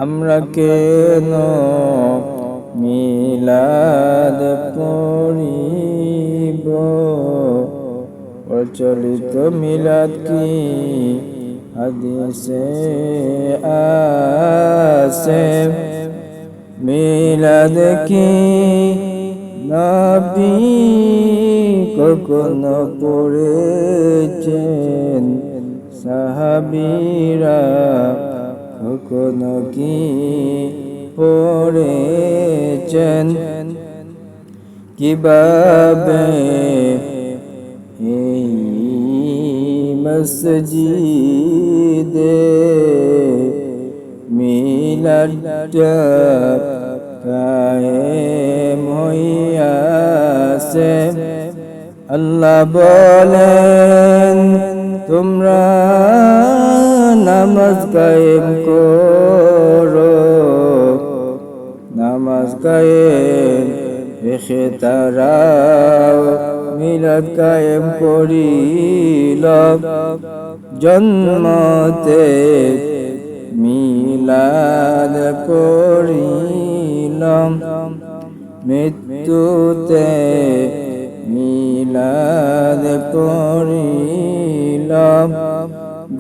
আমরা কেন মিলাদ পড়িব? প্রচলিত মিলাদ কি হাদিসে আছে? মিলাদ কি নবী কখনো পড়েছেন? সাহাবীরা কখনো কি পড়েছেন? কিভাবে এই মসজিদে মিলাদটা কায়েম হইয়াছে? আল্লাহ বলেন, তোমরা নামাজ কায়েম করো। নামাজ কায়েম রেখে তারাও মিলাদ কায়েম করিল। জন্মতে মিলাদ পড়িল, মৃত্যুতে মিলাদ পড়িল।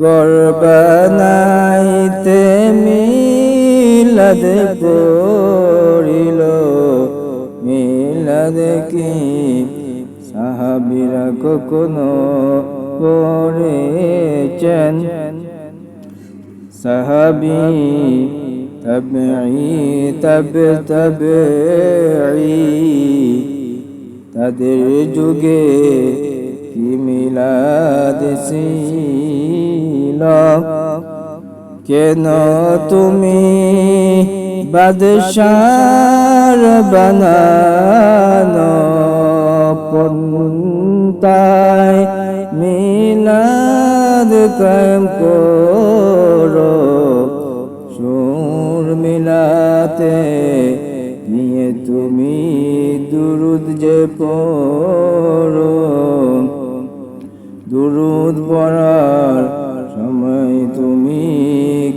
ঘর বানাইতে মিলাদ পড়িল। মিলাদ কি সাহাবীরা কখনো পড়েছেন? সাহাবী, তাবেঈ, তাবেঈ, তাদের যুগে কি মিলাদ ছিল? কেন তুমি বাদশার বানানো পন্থায় মিলাদ কায়েম করো? সুর মিলাতে নিয়ে তুমি দুরুদ যে পড়ো, দুরুদ পড়ার সময় তুমি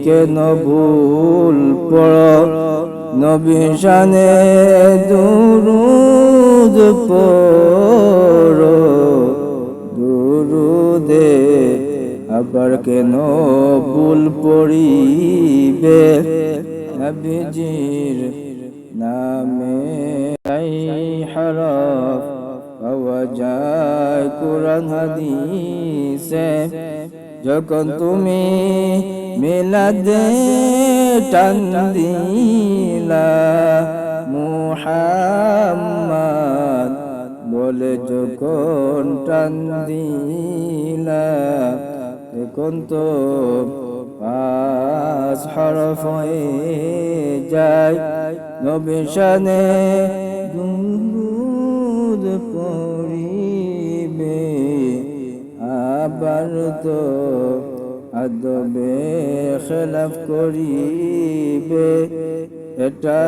কেন ভুল পড়ো? নবী শানে দুরুদ পড়ো। দুরুদে আবার কেন ভুল পড়িবে? নবীজির নামে হরফ পাওয়া যায় কুরআন হাদিসে। যখন তুমি মিলাদে টান দিলা, মুহাম্মদ বলে যখন টান দিলা, তখন তো 5 হরফ হয়ে যায়। নবী শানে দুরূদ পড়িবে, আবার তো আদবে খেলাফ করিবে। এটা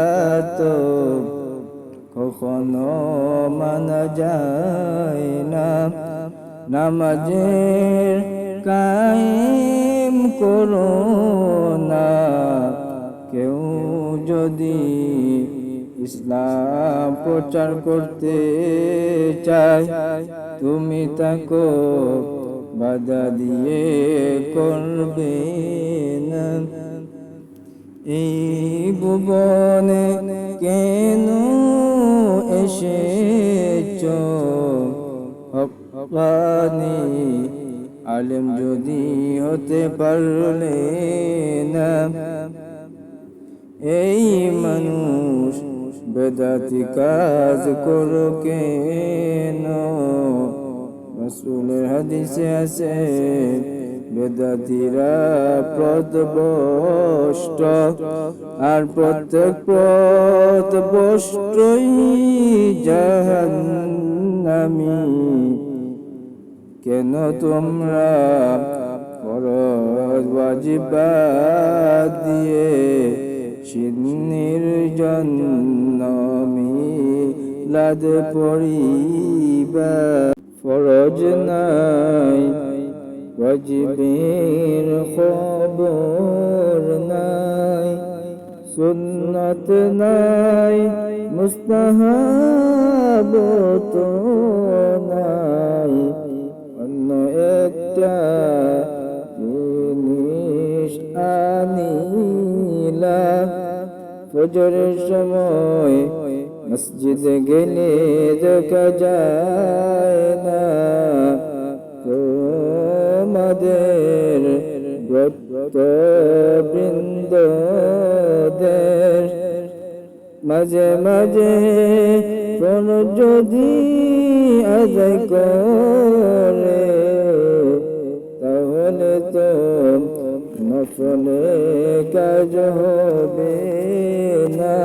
তো কখনো মানা যায় না। নামাজের কায়েম করো না। কেউ যদি ইসলাম প্রচার করতে চায়, তুমি তাকে বাধা দিয়ে করবে না। এই ভুবনে কেন এসেছো? হক্কানি আলেম যদি হতে পারলে না, এই মানুষ বেদাতি কাজ করো কেন? রাসূলের হাদিসে আছে, বেদাতিরা পথভ্রষ্ট, আর প্রত্যেক পথভ্রষ্টই জাহান্নামী। কেন তোমরা ফরজ ওয়াজিব বাদ দিয়ে নির্জন মিলাদ পড়িবা? ফরজ নাই ওয়াজিবের খবর সুন্নত নাই মুস্তাহাব তো নাই, অন্য একটা জিনিস আনিলা। ফজরের সময় মসজিদে গেলে দেখা যায় না তোমাদের ভক্তবৃন্দদের। মাঝে মাঝে কোন যদি আদায় করে, তাহলে তো নফলে কাজ হবে না।